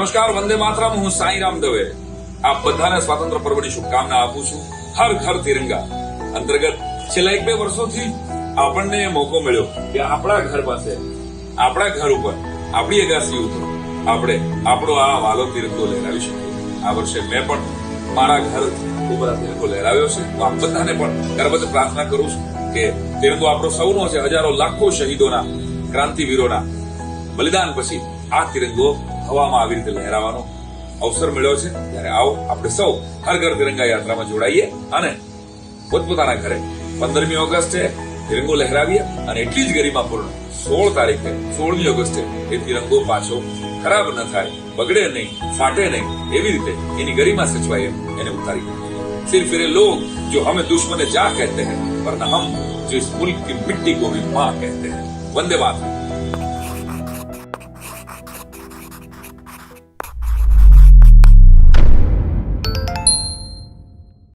નમસ્કાર, વંદે માતરમ. હું સાંઈરામ દવે આપ બધાને સ્વાતંત્ર્ય પર્વની શુભકામના આપું છું. હર ઘર તિરંગા અંતર્ગત છેલ્લા 1-2 વર્ષોથી આપણને મોકો મળ્યો કે આપણા ઘર પાસે, આપણા ઘર ઉપર, આપણી અગાસી ઉપર આપણે આપણો આ વાલો તિરંગો લહેરાવી શકીએ. આ વર્ષે મેં પણ મારા ઘર ઉપર આ તિરંગો લહેરાવ્યો છે. તો આપ બધાને પણ ગર્વથી પ્રાર્થના કરું છું કે તિરંગો આપણો સૌનો છે. હજારો લાખો શહીદોના, ક્રાંતિવીરોના બલિદાન પછી આ તિરંગો હવામાં આવી રીતે લહેરાવાનો અવસર મળ્યો છે. ત્યારે આવો આપણે સૌ હર ઘર તિરંગા યાત્રામાં જોડાઈએ અને પોતપોતાના ઘરે 15મી ઓગસ્ટે તિરંગો લહેરાવીએ અને એટલી જ ગરિમાપૂર્ણ 16 તારીખે 16મી ઓગસ્ટે એ તિરંગો પાછો ખરાબ ન થાય, બગડે નહીં, ફાટે નહીં, એવી રીતે એની ગરિમા સચવાય એને ઉતારી. सिर्फ ये लोग जो हमें दुश्मन जा कहते हैं, वरना हम जो इस मुल्क की मिट्टी को भी मां कहते हैं. वंदे मातरम.